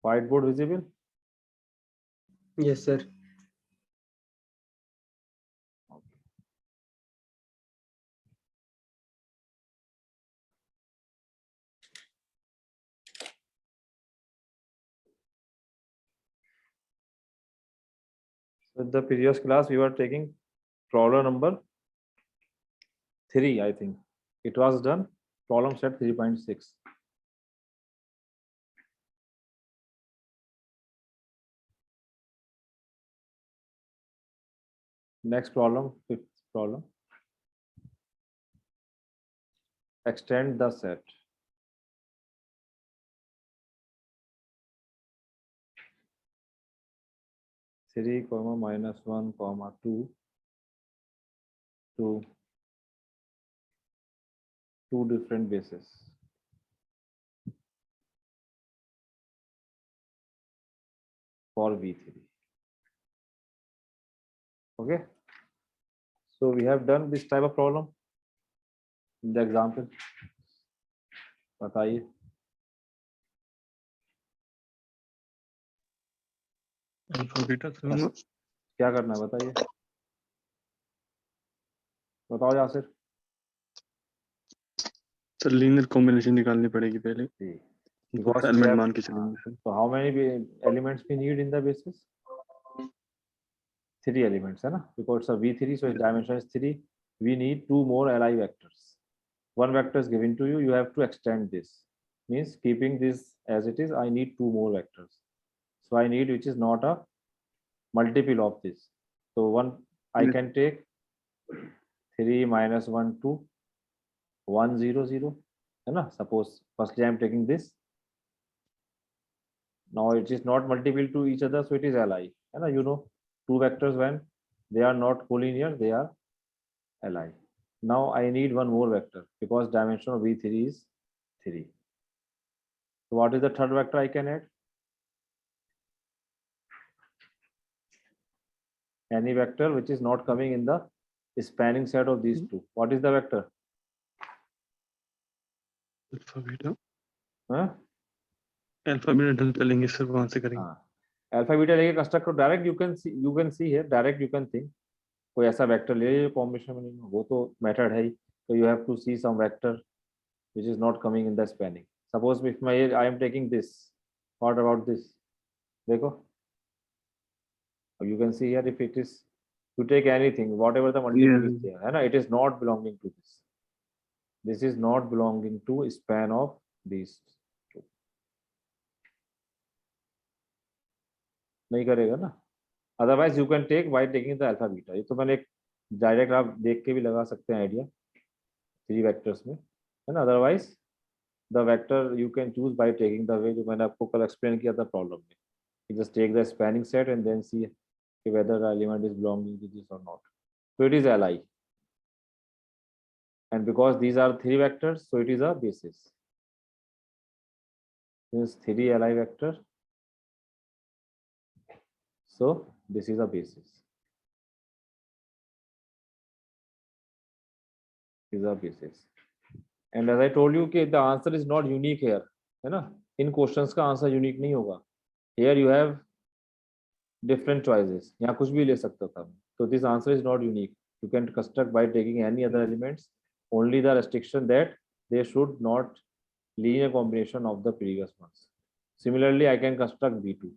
Whiteboard visible? Yes, sir. So in the previous class, we were taking problem number 3, I think. It was done. Problem set 3.6. Next problem, 5th problem. Extend the set. Three comma minus 1 comma 2 to two different bases for V3. Okay. So we have done this type of problem in the example. बताइए क्या करना है बताइए, बताओ Yasir. Sir linear combination निकालनी पड़ेगी पहले, Because element मान के चलेंगे sir. so how many elements we need in the basis? 3 elements है ना, because it's a V3, so its dimension is 3. We need 2 more Li vectors. One vector is given to you, you have to extend this. Means keeping this as it is, I need 2 more vectors. So I need which is not a multiple of this. So one I can take 3 minus 1 2 1 0 0 है ना. Suppose firstly I am taking this. Now it is not multiple to each other, so it is Li है ना. You know, two vectors when they are not collinear, they are Li. Now I need one more vector because dimension of V3 is 3. So what is the third vector I can add? Any vector which is not coming in the spanning set of these two. What is the vector? Alpha beta, हाँ? Alpha beta डल चलेंगे sir, वहां से करेंगे। हाँ, alpha beta लेके construct करो direct. You can see here direct you can think कोई ऐसा वेक्टर ले जो कॉम्बिनेशन में नहीं हो, वो तो मेथड है ही. तो you have to see some vector which is not coming in the spanning. Suppose if I am taking this, what about this? देखो, you can see here if it is to take anything whatever the multiple is there है ना, it is not belonging to this. This is not belonging to span of these two. नहीं करेगा ना. Otherwise you can take by taking the alpha beta. ये तो मैंने एक direct आप देख के भी लगा सकते हैं आइडिया 3 वेक्टर्स में है ना. Otherwise the vector you can choose bye taking the way जो मैंने आपको कल एक्सप्लेन किया था प्रॉब्लम में. You just take the spanning set and then see whether the element is belonging to this or not. So it is Li, and because these are 3 vectors, so it is a basis. This 3 Li vector, so this is a basis. Is a basis. And as I told you, the answer is not unique here, है ना. इन questions का answer unique नहीं होगा. Here you have different choices. यहाँ कुछ भी ले सकता था. So this answer is not unique. You can construct by taking any other elements. Only the restriction that they should not linear combination of the previous ones. Similarly, I can construct V2.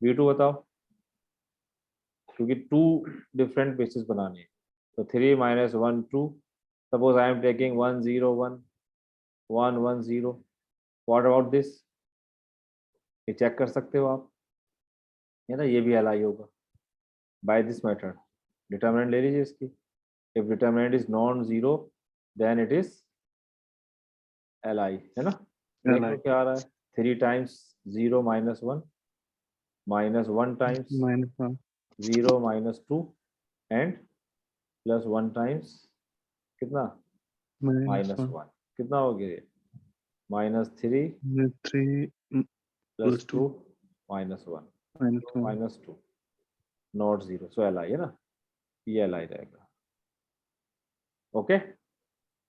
V2 बताओ, क्योंकि 2 different bases बनाने हैं. So 3 minus 1 2. Suppose I am taking 1 0 1 1 1 0. What about this? ये check कर सकते हो आप है ना. ये भी Li होगा by this method. Determinant ले लीजिए इसकी. If determinant is non-zero, then it is Li है ना. देखो क्या आ रहा है. 3 times 0 minus 1 minus 1 times -1 0 minus 2 and plus 1 times कितना -1 कितना हो गया. -3 plus 2 minus 1 minus 2 not 0. So Li है ना, ये Li रहेगा. Okay,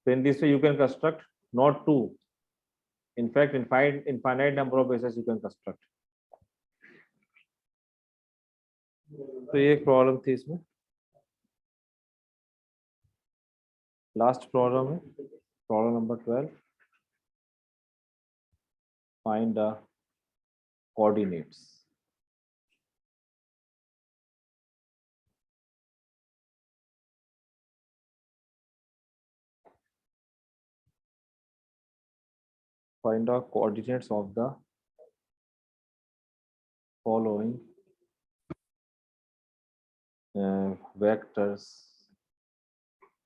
so in this way you can construct not 2, in fact infinite number of bases you can construct. तो ये एक प्रॉब्लम थी इसमें, लास्ट प्रॉब्लम है problem number 12, find the coordinates. Find the coordinates of the following vectors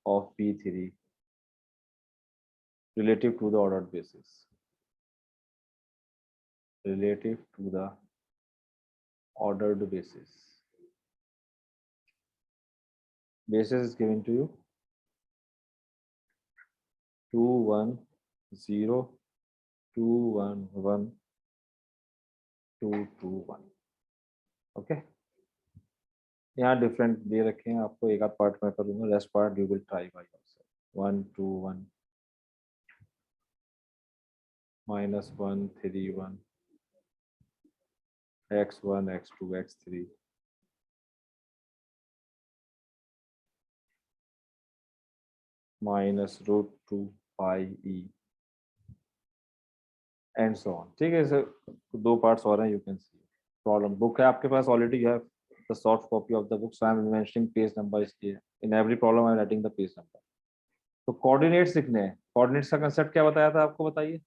of P3 relative to the ordered basis. Relative to the ordered basis. Basis is given to you 2 1 0 2 1 1 2 2 1। Okay, यहाँ different दे रखे हैं आपको, एक आध part मैं करूँगा, rest part you will try by yourself. 1 2 1 -1 3 1 x1 x2 x3 -√2 pi e and so on. ठीक है, सर दो पार्ट्स और हैं, you can see problem book है आपके पास already, you have the soft copy of the book, so I am mentioning page number, इसलिए in every problem I am writing the page number. तो coordinates लिखने हैं, coordinates का concept क्या बताया था आपको, बताइए।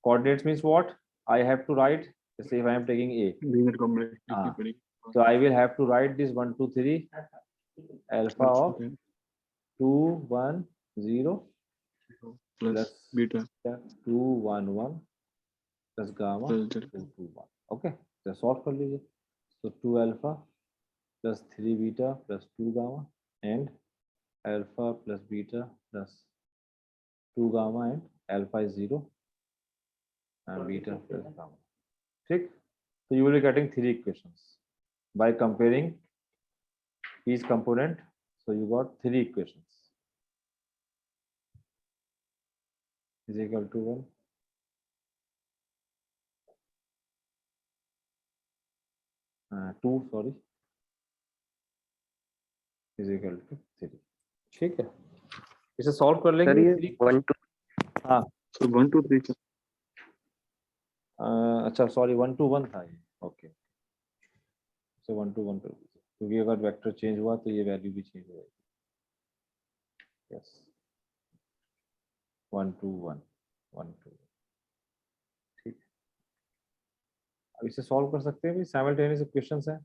Coordinates means what, I have to write, जैसे if I am taking a, so I will have to write this 1 2 3 alpha of 2 1 0 plus beta 2 1 1 plus gamma 2 2 1। Okay, तो सॉल्व कर लीजिए। तो 2 alpha plus 3 beta plus 2 gamma and alpha plus beta plus 2 gamma and alpha is 0 and beta plus gamma। ठीक, so you will be getting 3 equations by comparing each component, so you got 3 equations is equal to 1 2 sorry is equal to 3। ठीक है, इसे solve कर लेंगे। 3 1 2 हाँ so 1 2 3 अच्छा sorry 1 2 1 था ये। ओके, so 1 2 1 कर दीजिए, क्योंकि अगर वेक्टर चेंज हुआ तो ये वैल्यू भी चेंज हो जाएगी। यस 1 2 1 1 2। ठीक, अब इसे सॉल्व कर सकते हैं भाई, साइमल्टेनियस इक्वेशंस हैं,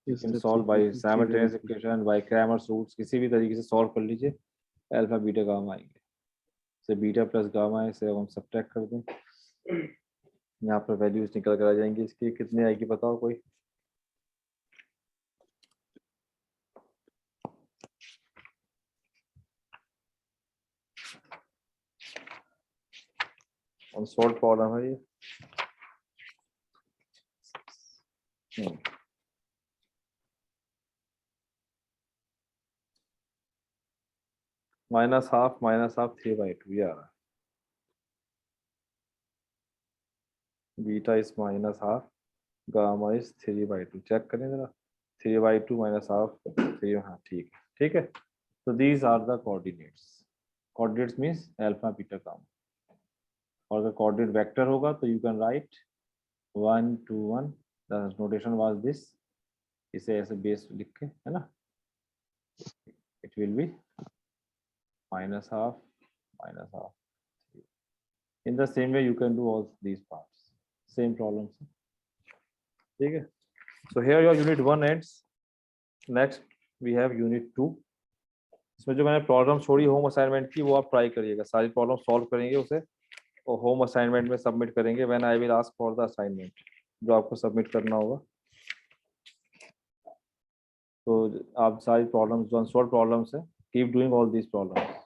you can solve by simultaneous equation by Cramer's rules, किसी भी तरीके से सॉल्व कर लीजिए, अल्फा बीटा गामा आएंगे। से बीटा प्लस गामा है, से हम सब्ट्रैक्ट कर दें, यहाँ पर वैल्यूज निकल कर आ जाएंगी। इसकी कितनी आएगी बताओ कोई, अनसॉल्व्ड प्रॉब्लम है ये। -12 3/2 ये आ रहा है, beta is -12 gamma is 3/2। Check करें जरा, 3/2 -12 3, हाँ ठीक है, ठीक है। तो these are the coordinates, coordinates means alpha beta gamma, और अगर कोऑर्डिनेट वेक्टर होगा तो you can write 1 2 1, the notation was this, इसे ऐसे बेस लिख के, है ना, it will be -12 -12। In the same way you can do all these parts, same problems। ठीक है, so here your unit 1 ends, next we have unit 2। इसमें जो मैंने प्रॉब्लम छोड़ी होम असाइनमेंट की, वो आप ट्राई करिएगा, सारी प्रॉब्लम सॉल्व करेंगे उसे और होम असाइनमेंट में सबमिट करेंगे, when I will ask for the assignment, जो आपको सबमिट करना होगा। तो आप सारी प्रॉब्लम्स जो अनसॉल्व प्रॉब्लम्स है, keep doing all these problems.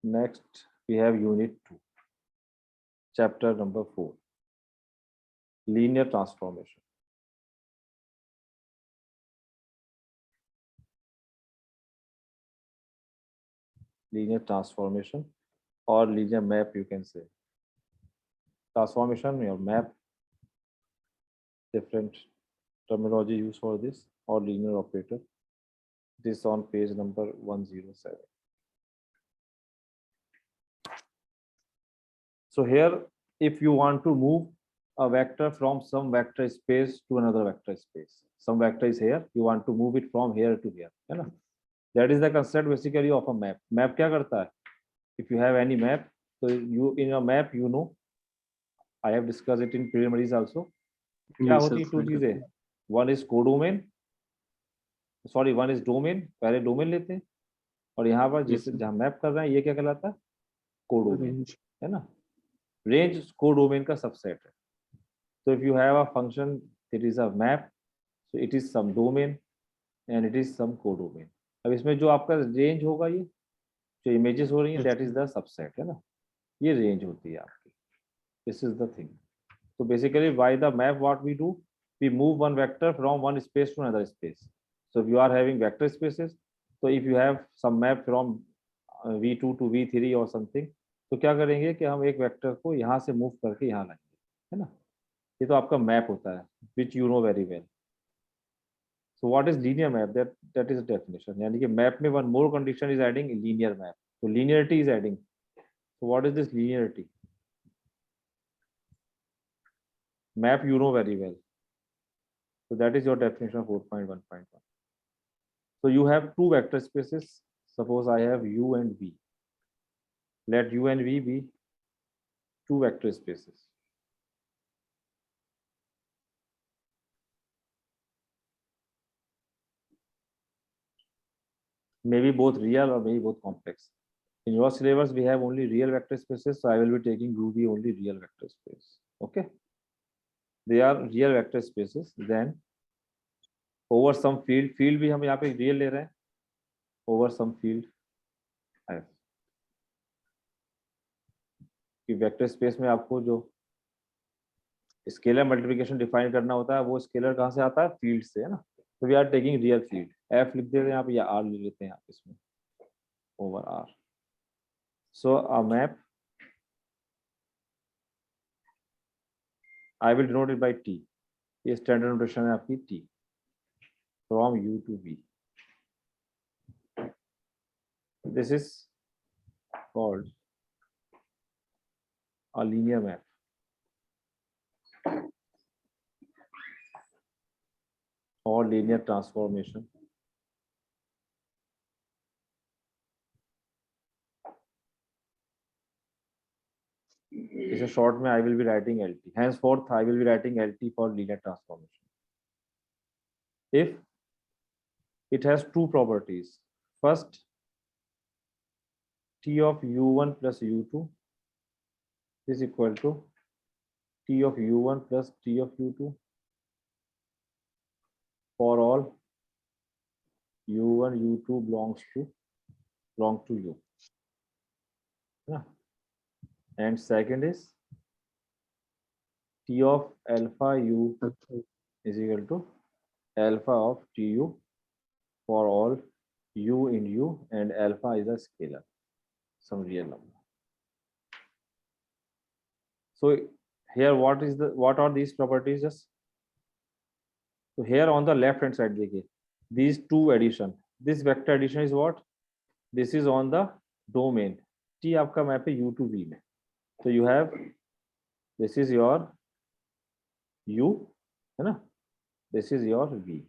Next we have unit 2, chapter number 4, linear transformation। Linear transformation or linear map you can say। transformation or map, different terminology used for this, or linear operator. This on page number 107. So here, if you want to move a vector from some vector space to another vector space, some vector is here, you want to move it from here to here, है ना? That is the concept basically of a map. Map क्या करता है? If you have any map, so you in a map, you know, I have discussed it in preliminaries also. क्या Yes, होती sir. है two चीजें? One is codomain, sorry, one is domain. पहले domain लेते हैं और यहाँ पर जिस जहाँ मैप कर रहे हैं ये क्या कहलाता है? Codomain, Range. है ना? रेंज कोडोमेन का सबसेट है. So if you have a function, it is a map, so it is some domain and it is some codomain. अब इसमें जो आपका रेंज होगा, ये जो इमेजेस हो रही हैं, that is the subset, है ना? ये रेंज होती है आपकी. This is the thing. So basically, by the map, what we do, we move one vector from one space to another space. So if you are having vector spaces, so if you have some map from v2 to v3 or something, तो क्या करेंगे कि हम एक vector को यहाँ से move करके यहाँ लाएंगे, है ना? ये तो आपका मैप होता है, which you know very well. So what is linear map? That is a definition. यानी कि मैप में one more condition is adding linear map. So linearity is adding. So what is this linearity? Map you know very well. So that is your definition of 4.1.1. So you have two vector spaces. Suppose I have u and v. Let u and v be two vector spaces. Maybe both real or maybe both complex. In your syllabus, we have only real vector spaces, so I will be taking uv only real vector space. Okay, they are real vector spaces. Then over some field भी हम यहाँ पे real ले रहे हैं, over some field f. कि vector space में आपको जो स्केलर मल्टीप्लिकेशन डिफाइन करना होता है, वो स्केलर कहाँ से आता है? फील्ड से, है ना? तो we are taking real field, F लिख देते हैं यहाँ पे या आर ले लेते हैं यहाँ पे इसमें, over R. So a map I will denote it by T. ये स्टैंडर्ड नोटेशन है आपकी T, from U to V. This is called a linear map. Or linear transformation. इसे short में I will be writing LT. Henceforth I will be writing LT for linear transformation. If it has two properties. First, T of U1 plus U2 is equal to T of U1 plus T of U2 for all U1, U2 belong to U. Yeah. And second is T of alpha U is equal to alpha of TU for all U in U, and alpha is a scalar, some real number. So here what are these properties? Just so here on the left hand side, देखिए, these two addition, this vector addition is what? This is on the domain. T आपका map है U to V में. So you have, this is your U, है ना? This is your V.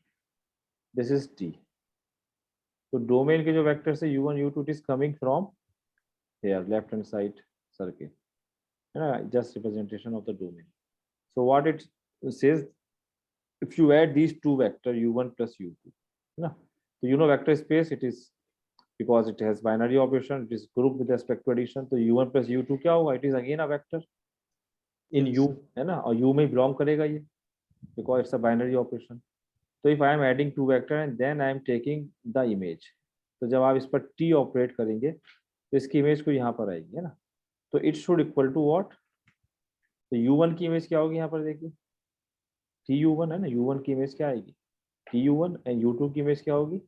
This is T. So domain के जो vectors है U1, U2, it is coming from here, left hand side circle. Just representation of the domain. So what it says, if you add these two vector u1 plus u2, so you know vector space, it is, because it has binary operation, it is grouped with respect to addition. So u1 plus u2 क्या होगा? It is again a vector in Yes. u, है ना? और u में belong करेगा ये, because it's a binary operation. So if I am adding two vector and then I am taking the image, तो जब आप इस पर t ऑपरेट करेंगे तो इसकी इमेज को यहाँ पर आएगी, है ना? तो it should equal to what? तो u1 की इमेज क्या होगी यहाँ पर? देखिए tu1 है ना, u1 की इमेज क्या आएगी? tu1, एंड u2 की इमेज क्या होगी?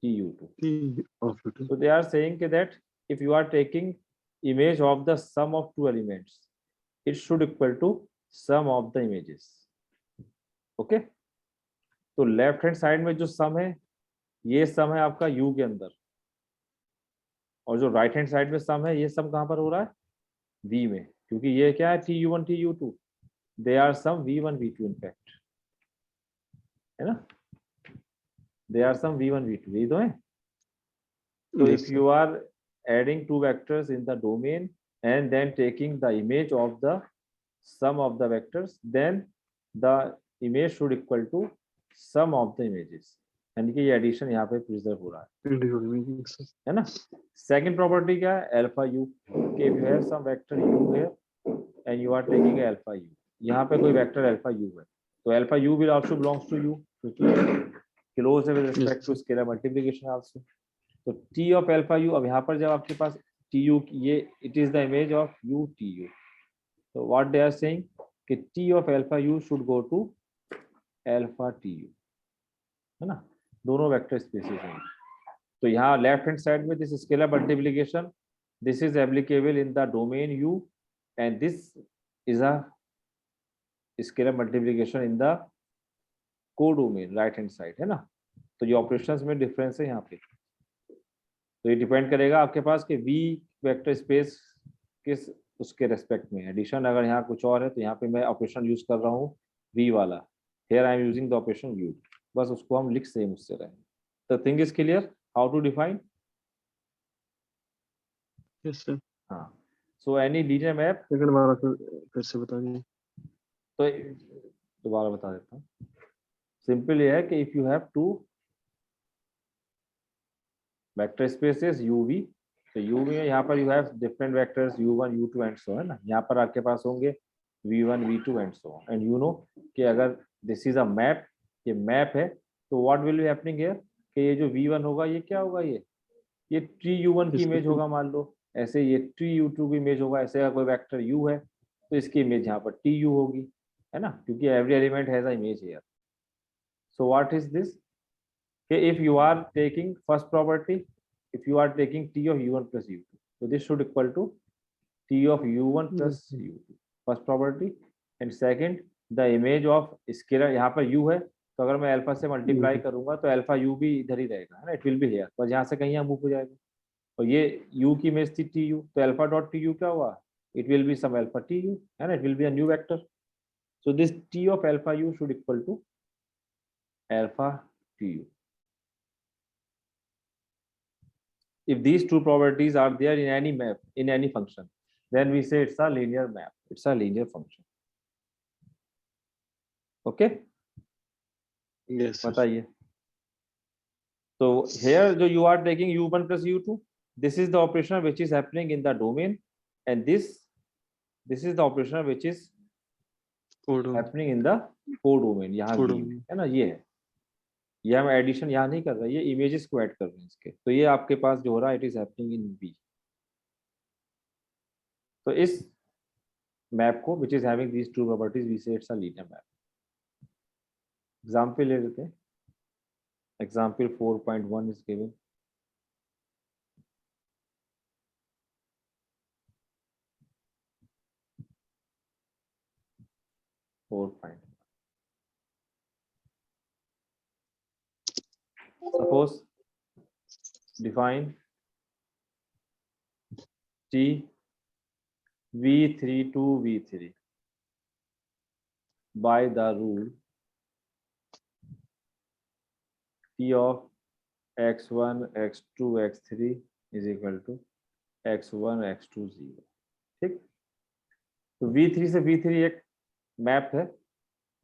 tu2. T of U2. So they are saying that if you are taking image of the sum of two elements, it should equal to sum of the images. Okay तो left hand side में जो सम है ये सम है आपका U के अंदर, और जो राइट हैंड साइड में सम है ये सम कहां पर हो रहा है V में, क्योंकि ये क्या है TU1 TU2, they are some V1 V2 in fact, है ना, they are some V1 V2, यही तो है. So Yes, if sir. you are adding two vectors in the domain and then taking the image of the sum of the vectors, then the image should equal to sum of the images, यानी कि ये addition यहाँ पे preserve हो रहा Yes, sir. है ना. Second property क्या है, अल्फा यू, कि if you have some vector u here and you are taking alpha u, यहाँ पे कोई वेक्टर अल्फा u है तो alpha u will also belongs to u, क्योंकि क्लोज है with respect to scalar multiplication also. तो t of alpha u, अब यहाँ पर जब आपके पास tu, ये it is the image of u tu, so what they are saying कि t of alpha u should go to alpha tu, है ना, दोनों वेक्टर स्पेसेस हैं. तो यहाँ लेफ्ट हैंड साइड में this scalar multiplication, this is applicable in the domain u and this is a scalar multiplication in the codomain right hand side, है ना. तो ये ऑपरेशंस में डिफरेंस है यहाँ पे. तो ये डिपेंड करेगा आपके पास कि v वेक्टर स्पेस किस उसके रेस्पेक्ट में. एडिशन अगर यहाँ कुछ और है तो यहाँ पे मैं ऑपरेशन यूज कर रहा हूँ v वाला, here I am using the operation u, बस उसको हम लिख सेम उससे रहे. The thing is clear how to define. Yes, sir. हाँ, so any linear map, second बार फिर से बता दीजिए. तो दोबारा बता देता हूँ. सिंपल ये है कि if you have two vector spaces uv, तो uv में यहाँ पर you have different vectors u1 u2 and so, है ना. यहाँ पर आपके पास होंगे v1 v2 and so, and you know कि अगर दिस इज अ मैप, ये मैप है, तो what will be happening here कि ये जो v1 होगा ये क्या होगा, ये ट्री u1 की इमेज होगा मान लो, ऐसे ये ट्री u2 की इमेज होगा. ऐसे अगर कोई वेक्टर u है तो इसकी इमेज यहाँ पर tu होगी, है ना, क्योंकि every element has a image here. So what is this, if you are taking first property, if you are taking t of u1 plus u2, so this should equal to t of u1 plus u2, first property. and second, the image of scalar, यहाँ पर u है तो अगर मैं alpha से multiply करूंगा तो alpha u भी इधर ही रहेगा, है ना, इट विल बी हियर, पर यहाँ से कहीं यहाँ मूव हो जाएगा. और ये u की इमेज थी tu, तो अल्फा डॉट tu क्या हुआ, it will be some alpha tu, है ना, it will be a new vector. so this t of alpha u should equal to alpha tu. If these two properties are there in any map, in any function, then we say it's a linear map, it's a linear function. Okay, Yes, sir. बताइए. So here जो you are taking u1 plus u2, this is the operation which is happening in the domain, and this is the operation which is Codomain. happening in the codomain, यहाँ v Codomain. है ना, ये है. ये हम addition यहाँ नहीं कर रहे, ये इमेजेस को ऐड कर रहे हैं इसके. तो ये आपके पास जो हो रहा है it is happening in B. तो इस मैप को which is having these two properties we say it's a linear map. Example ले लेते हैं. Example 4.1 is given. Suppose define t v3 to v3 by the rule t of x1 x2 x3 is equal to x1 x2 0. ठीक. तो v3 से v3 एक map है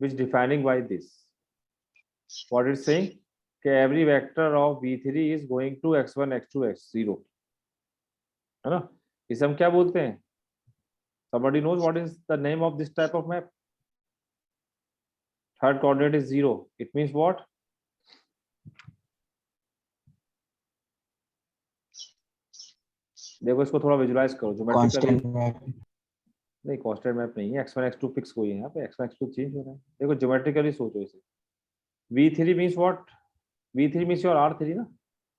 which defining by this. What it's saying कि every vector of v3 is going to x1 x2 x0, है ना. इसे हम क्या बोलते हैं, somebody knows what is the name of this type of map. Third coordinate is 0. It means what, देखो इसको थोड़ा विजुलाइज करो. ज्योमेट्रिकली नहीं, कांस्टेंट मैप नहीं है, x1 x2 फिक्स कोई है यहाँ पे, x1 x2 चेंज हो रहा है. देखो ज्योमेट्रिकली सोचो इसे. v3 means what, v3 means your r3 ना,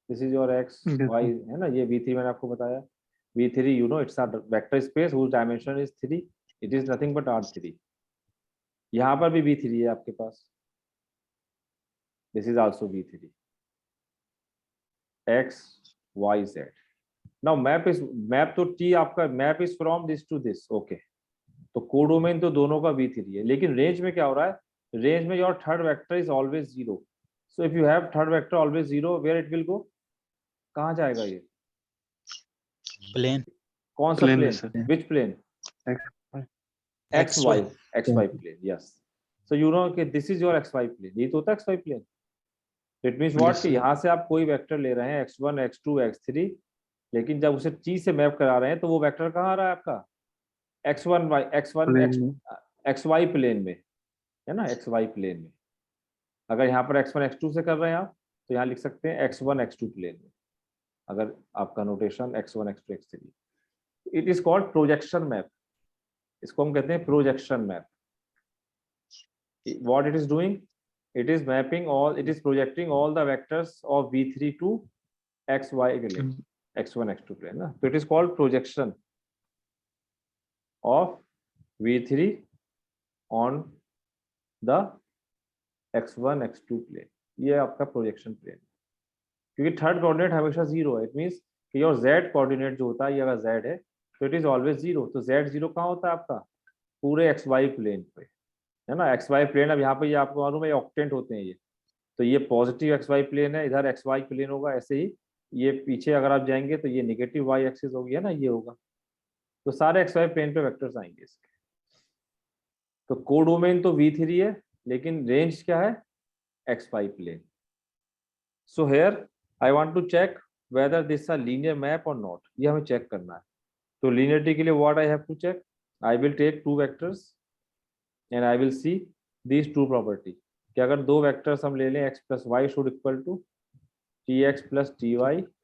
this is your x y, है ना. ये v3 मैंने आपको बताया. v3 you know it's a vector space whose dimension is 3 it is nothing but R3। यहाँ पर भी V3 है आपके पास, this is also V3, X Y Z। Now map तो T आपका map is from this to this, okay. तो codomain तो दोनों का V3 है, लेकिन रेंज में क्या हो रहा है, रेंज में your third vector is always 0। So if you have third vector always 0, where it will go, कहाँ जाएगा ये, प्लेन कौन सा Plane में plane, sir। Which plane, XY XY plane, yes. So you know कि this is your XY plane, ये तो होता है XY plane. It means what Yes, कि sir। यहाँ से आप कोई वेक्टर ले रहे हैं x1 x2 x3, लेकिन जब उसे T से मैप करा रहे हैं तो वो वेक्टर कहाँ आ रहा है आपका, Plane में। XY प्लेन में, है ना, XY प्लेन में। अगर यहाँ पर x1 x2 से कर रहे हैं आप, तो यहाँ लिख सकते हैं x1 x2 प्लेन में, अगर आपका notation x1 x2 x3। It is called projection map, इसको हम कहते हैं projection map. What it is doing, it is mapping all, it is projecting all the vectors of V3 to XY plane, x1 x2 plane ना, तो it is called projection of V3 on the x1 x2 plane। ये आपका projection plane, क्योंकि third coordinate हमेशा 0 है। It means कि your z coordinate जो होता है, ये अगर z है तो इट इज ऑलवेज 0। तो z 0 कहाँ होता है आपका, पूरे XY प्लेन पे, है ना। XY प्लेन, अब यहाँ पे ये आपको मालूम है ऑक्टेंट होते हैं ये, तो ये पॉजिटिव XY प्लेन है, इधर XY प्लेन होगा। ऐसे ही ये पीछे अगर आप जाएंगे तो ये नेगेटिव Y एक्सिस होगी, है ना, ये होगा। तो सारे XY प्लेन पे वेक्टर्स आएंगे इसके। तो कोडोमेन तो V3 है, लेकिन रेंज क्या है, XY plane. So here I want to check whether this a linear map और नॉट, ये हमें चेक करना है। तो लीनियरिटी के लिए what I have to check, I will take two vectors and I will see these two property, कि अगर दो वेक्टर्स हम ले लें, x plus y should equal to tx plus ty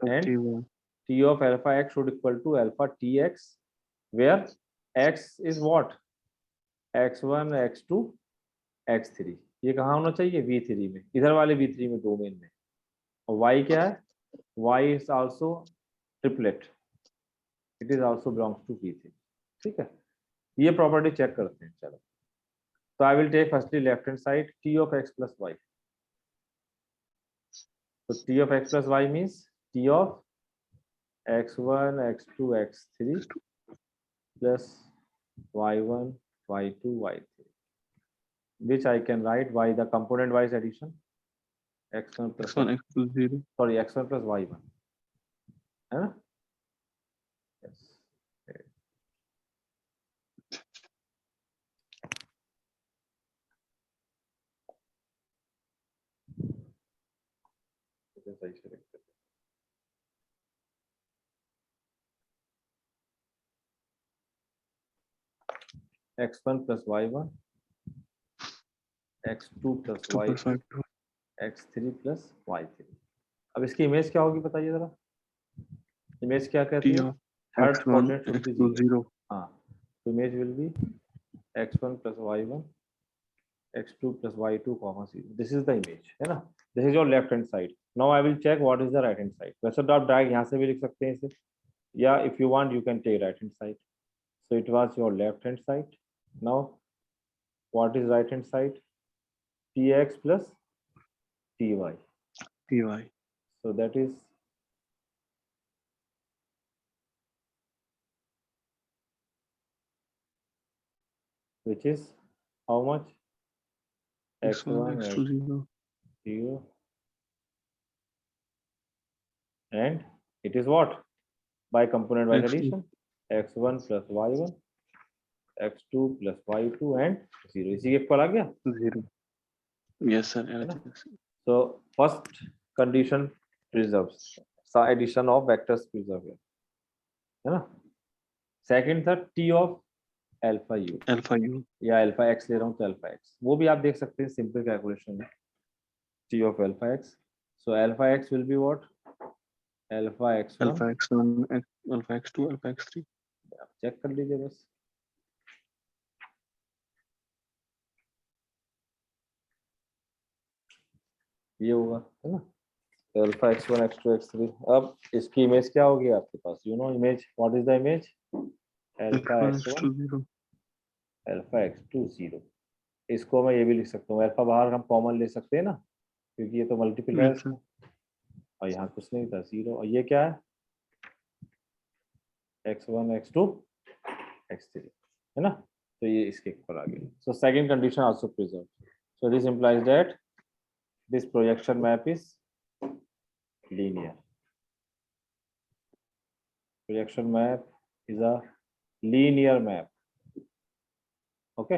and t of alpha x should equal to alpha tx, where x is what, x1 x2 x3। ये कहाँ होना चाहिए, V3 में, इधर वाले V3 में, डोमेन में। और y क्या है, y is also triplet, it is also belongs to V3। ठीक है, ये प्रॉपर्टी चेक करते हैं। चलो, तो I will take firstly left hand side t of x plus y। So t of x plus y means t of x1 x2 x3 plus y1 y2 y3, which I can write by the component wise addition, x1 plus x1 x2 0। sorry x1 plus y1, है ना, yes। सही से लिखते हैं। x1 plus y1, x2 plus y2, x3 plus y3। अब इसकी image क्या होगी बताइए जरा, इमेज क्या कहती है, थर्ड कोऑर्डिनेट शुड बी 0। हाँ, तो image will be x1 plus y1 x2 plus y2 comma 0। This is the image, है ना। This is your left hand side. Now I will check what is the right hand side. वैसे तो आप direct यहाँ से भी लिख सकते हैं इसे, या if you want you can take right hand side. So it was your left hand side. Now what is right hand side, tx plus ty। So that is which is how much, x1 x2 0। 0 and it is what, by component wise X2 addition, x1 plus y1 x2 plus y2 and 0। इसी के equal आ गया। 0। Yes sir, ना? everything is So first condition preserves, so addition of vectors preserve है ना। Second था t of alpha u, alpha u। या alpha x ले रहा हूँ तो अल्फा x, वो भी आप देख सकते हैं सिंपल कैलकुलेशन में, t of alpha x। So alpha x will be what, alpha x1, alpha x1 alpha x2 alpha x3। Check कर लीजिए बस। ये होगा, है ना, अल्फा x1 x2 x3। अब इसकी इमेज क्या होगी आपके पास, you know image, what is the image, alpha x1 x1 x2 0। Alpha x two 0। इसको मैं ये भी लिख सकता हूँ, अल्फा बाहर हम कॉमन ले सकते हैं ना, क्योंकि ये तो मल्टीपल है Yes, sir. इसका। और यहाँ कुछ नहीं था, 0। और ये क्या है, x1 x2 x3, है ना, तो ये इसके ऊपर आ गया। So second condition also preserve. So this implies that this projection map is linear. Projection map is a linear map. Okay,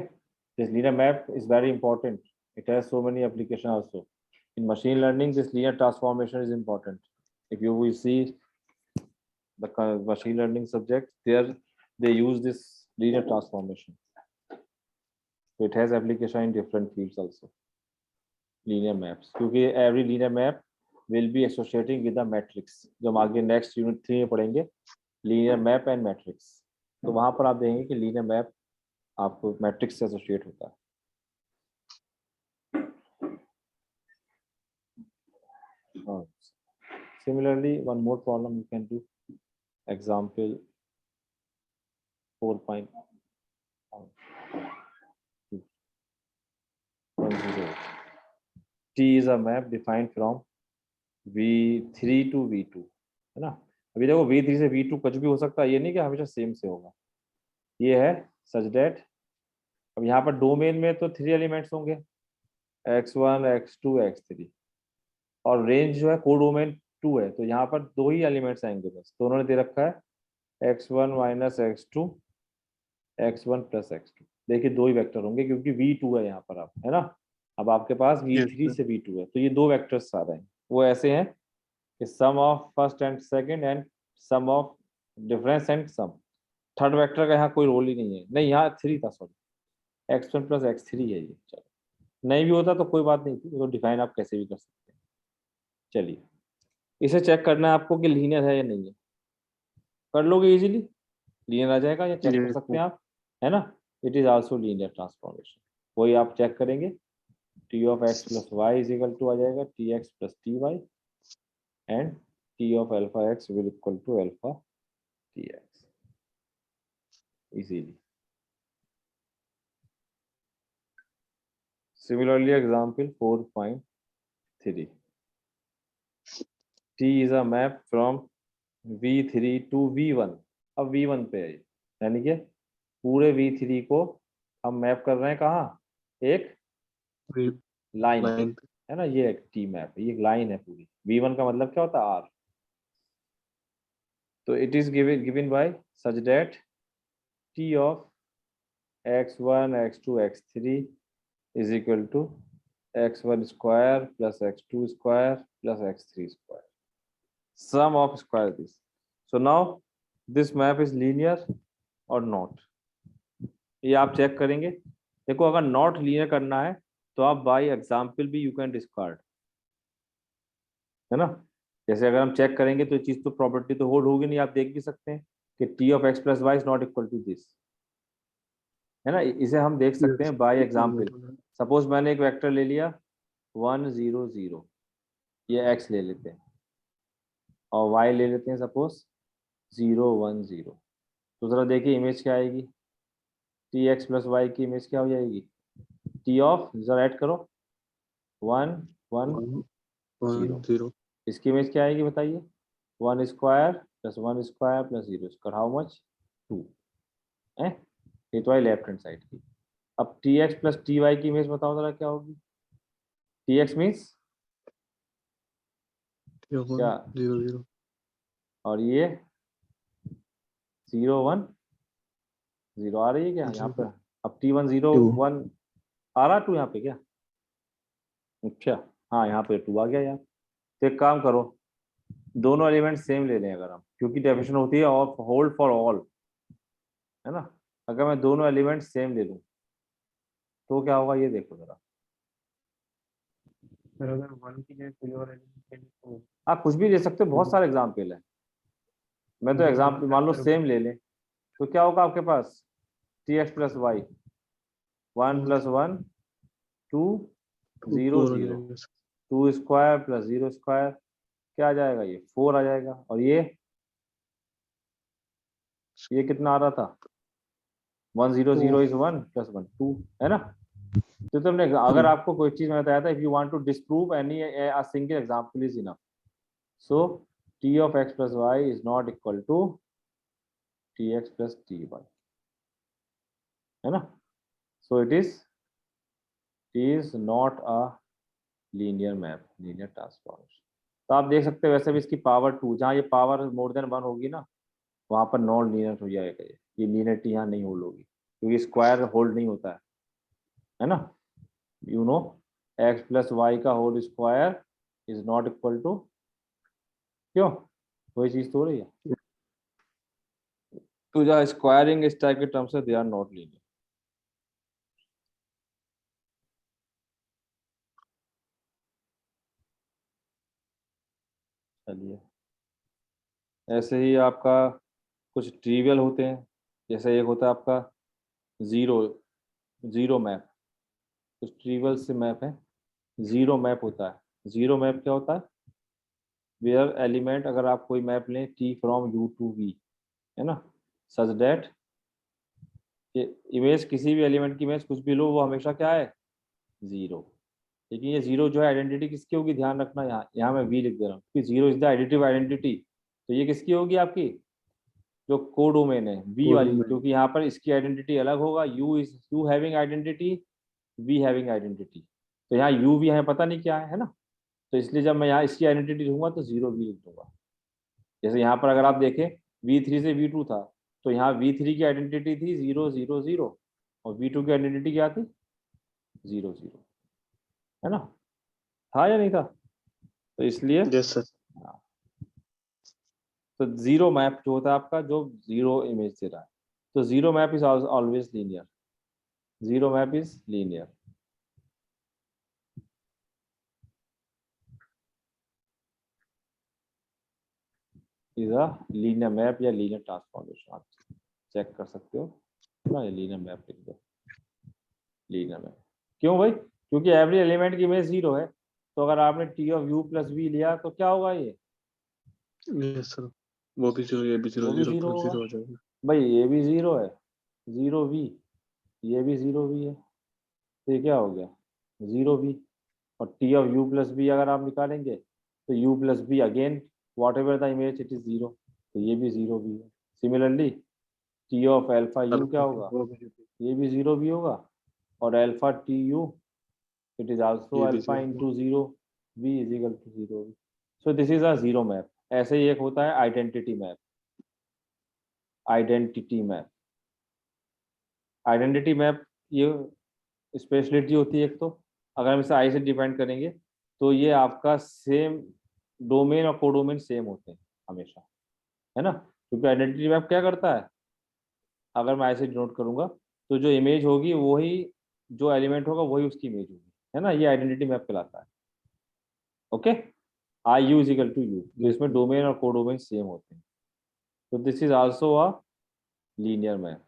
this linear map is very important. It has so many applications also. In machine learning, this linear transformation is important. If you will see the machine learning subject, there they use this linear transformation. So it has application in different fields also. Linear maps, क्योंकि every linear map will be associating with a matrix. जो हम आगे next unit 3 में पढ़ेंगे, linear map and matrix. तो वहां पर आप देखेंगे कि linear map आपको मैट्रिक्स से एसोसिएट होता है। Similarly, one more problem you can do. Example 4.10. T is a map defined from V3 to V2, है ना। अभी देखो V3 से V2 कुछ भी हो सकता है, ये नहीं कि हमेशा सेम से होगा। ये है such that, अब यहाँ पर डोमेन में तो 3 एलिमेंट्स होंगे, x1 x2 x3, और रेंज जो है कोडोमेन 2 है, तो यहाँ पर 2 ही एलिमेंट्स आएंगे बस। तो उन्होंने दे रखा है x1 minus x2 x1 plus x2। देखिए 2 ही वेक्टर होंगे क्योंकि v2 है यहाँ पर, आप है ना। अब आपके पास v3 Yes, से v2 है, तो ये 2 वेक्टर्स आ रहे हैं। वो ऐसे हैं कि sum of first and second and sum of difference and sum. Third vector का यहाँ कोई रोल ही नहीं है, नहीं यहाँ 3 था, सॉरी, x1 प्लस x3 है ये। चलो नहीं भी होता तो कोई बात नहीं थी, तो डिफाइन आप कैसे भी कर सकते हैं। चलिए इसे चेक करना है आपको कि लीनियर है या नहीं है, कर लोगे इजीली, लीनियर आ जाएगा, या चेक कर Yes, सकते हैं आप, है ना। It is also linear transformation, वही आप चेक करेंगे। T of x plus Y is equal to आ जाएगा T x plus T y, and T of alpha x will equal to alpha T x, easily. Similarly, example 4.3. T is a map from V3 to V1। अब V1 पे है, यानी कि पूरे V3 को हम मैप कर रहे हैं कहाँ, एक we लाइन, line. है ना। ये एक टी मैप है, ये लाइन है पूरी। V1 का मतलब क्या होता है, R। तो it is given by such that T of x1 x2 x3 is equal to x1 square plus x2 square plus x3 square, sum of square this. So now this map is linear or not, ये आप check करेंगे। देखो अगर not linear करना है तो आप by example भी यू कैन डिस्कार्ड, है ना। जैसे अगर हम चेक करेंगे तो चीज तो प्रॉपर्टी तो होल्ड होगी नहीं, आप देख भी सकते हैं कि T of x plus Y is not equal to this, है ना। इसे हम देख सकते Yes. हैं बाय एग्जाम्पल। सपोज मैंने एक वेक्टर ले लिया 1 0 0, ये x ले लेते हैं, और y ले लेते हैं सपोज 0 1 0। तो जरा देखिए इमेज क्या आएगी, टी एक्स प्लस वाई की इमेज क्या हो जाएगी, टी ऑफ, जरा ऐड करो 1 1 1 0 इसकी इमेज क्या आएगी बताइए, 1 square plus 1 square plus 0 square, how much 2 है, ये तो आई लेफ्ट हैंड साइड की। अब T x plus T Y की इमेज बताओ जरा क्या होगी, टी एक्स मीन्स 0 क्या, 0 0 और ये 0 1 0 आ रही है क्या यहाँ पे। अब टी 1 0 1 आ रहा 2 यहाँ पे क्या, अच्छा हाँ यहाँ पे 2 आ गया यार। तो एक काम करो, दोनों एलिमेंट सेम ले लें अगर हम, क्योंकि डेफिनेशन होती है ऑफ होल्ड फॉर ऑल, है ना। अगर मैं दोनों एलिमेंट सेम ले लूं तो क्या होगा, ये देखो जरा। सर अगर 1 की जगह कोई और एलिमेंट ले तो आप कुछ भी ले सकते हो, बहुत सारे एग्जाम्पल है। मैं तो एग्जाम्पल मान लो सेम ले लें, तो क्या होगा आपके पास, T x plus y 1 plus 1 2 0 0, 2 square plus 0 square क्या आ जाएगा, ये 4 आ जाएगा। और ये कितना आ रहा था 1 0 0 इज 1 प्लस 1 2, है ना। तो तुमने अगर आपको कोई चीज में बताया था, if you want to disprove any a single example is enough, so t of x plus y is not equal to tx plus ty, है ना। so it is not a linear map, linear transformation। तो आप देख सकते हो वैसे भी इसकी पावर 2, जहाँ ये पावर मोर देन 1 होगी ना, वहां पर नॉन लीनियर हो जाएगा। ये लीनियरिटी यहाँ नहीं होल्ड होगी, क्योंकि स्क्वायर होल्ड नहीं होता है ना। You know x plus y का whole square is not equal to, क्यों, वही चीज तो हो रही है। तो जहाँ स्क्वायरिंग इस टाइप के टर्म्स है, दे आर नॉट लीनियर। चलिए, ऐसे ही आपका कुछ ट्रिवियल होते हैं, जैसे एक होता है आपका जीरो मैप। कुछ ट्रिवियल से मैप है, जीरो मैप होता है। जीरो मैप क्या होता है, वेयर एलिमेंट, अगर आप कोई मैप लें t from u to v, है ना, सच दैट इमेज, किसी भी एलिमेंट की इमेज कुछ भी लो, वो हमेशा क्या है, जीरो। लेकिन ये जीरो जो है आइडेंटिटी किसकी होगी, ध्यान रखना, यहाँ मैं v लिख दे रहा हूँ कि zero is the additive identity. तो ये किसकी होगी, आपकी जो कोडोमेन है v वाली, क्योंकि यहाँ पर इसकी आइडेंटिटी अलग होगा, u having identity, v having identity. तो यहाँ u v हमें पता नहीं क्या है ना, तो इसलिए जब मैं यहाँ इसकी आइडेंटिटी लिखूंगा तो जीरो v लिख दूंगा। जैसे यहाँ पर अगर आप देखें v3 से v2 था, तो यहाँ v3 की आइडेंटिटी थी 0 0 0, और v2 की आइडेंटिटी क्या थी, 0 0, है ना, था या नहीं था। तो इसलिए यस सर। तो जीरो मैप जो होता है आपका, जो जीरो इमेज दे रहा है, तो zero map is always linear. Zero map is linear. Is a linear map या लीनियर ट्रांसफॉर्मेशन, आप चेक कर सकते हो ना, ये लीनियर मैप लिख दो, लीनियर मैप। क्यों भाई, क्योंकि एवरी एलिमेंट की इमेज जीरो है, तो अगर आपने T of U plus V लिया तो क्या होगा, ये यस सर, वो भी जीरो, ये भी जीरो, वो भी जीरो जीरो प्लस होगा जीरो हो जाएगा। भाई, ये भी जीरो है, जीरो वी, ये भी जीरो वी है, तो ये क्या हो गया, जीरो वी। और T of U plus B अगर आप निकालेंगे, तो U plus B again whatever the image it is zero, तो ये भी जीरो भी है। Similarly T of alpha U क्या होगा, वो भी जीरो, ये भी जीरो भी होगा, और alpha T U it is also ये भी alpha zero. into 0, v is equal to 0, so this is a zero map। ऐसे ही एक होता है identity map. Identity map, identity map ये स्पेशलिटी होती है एक, तो अगर हम इसे आई से डिपेंड करेंगे, तो ये आपका सेम डोमेन और कोडोमेन सेम होते हैं हमेशा, है ना, क्योंकि आइडेंटिटी मैप क्या करता है, अगर मैं ऐसे डिनोट करूंगा, तो जो इमेज होगी वही, जो एलिमेंट होगा वही उसकी इमेज होगी, है ना, ये आइडेंटिटी मैप कहलाता है। Okay, I U is equal to U, तो इसमें डोमेन और कोडोमेन सेम होते हैं, तो this is also a linear map.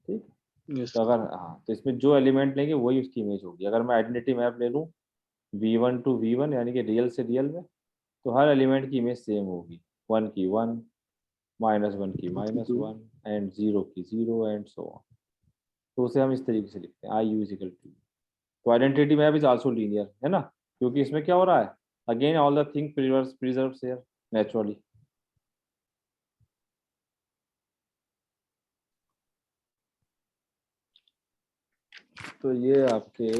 ठीक, यस तो अगर हाँ, तो इसमें जो एलिमेंट लेंगे वही उसकी इमेज होगी। अगर मैं आइडेंटिटी मैप ले लूँ v1 टू v1, यानी कि रियल से रियल में, तो हर एलिमेंट की इमेज सेम होगी, 1 की 1, -1 की -1, एंड 0 की 0, एंड सो ऑन। तो उसे हम इस तरीके से लिखते हैं, आई यू इज इक्वल टू। तो identity map is also linear, है ना, क्योंकि इसमें क्या हो रहा है, again all the thing preserves here naturally. तो ये आपके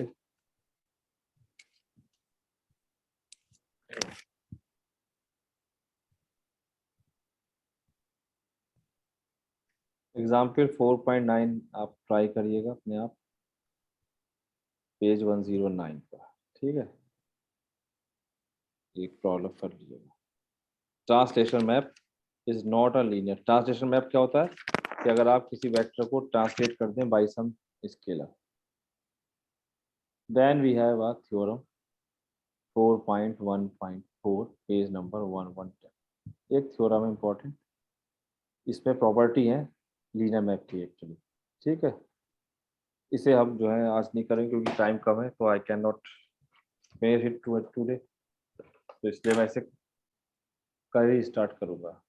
एग्जाम्पल 4.9 आप ट्राई करिएगा अपने आप, पेज 109 पर, ठीक है, एक प्रॉब्लम कर लीजिएगा। Translation map is not a linear. Translation map क्या होता है कि अगर आप किसी वेक्टर को ट्रांसलेट कर दें by some scalar, then we have a theorem 4.1.4 page number 110। एक थ्योरम इंपॉर्टेंट, इसमें प्रॉपर्टी है लीनियर मैप की एक्चुअली, ठीक है। इसे हम जो है आज नहीं करेंगे क्योंकि टाइम कम है, तो I can not finish it today, तो इसलिए मैं इसे कल ही स्टार्ट करूँगा।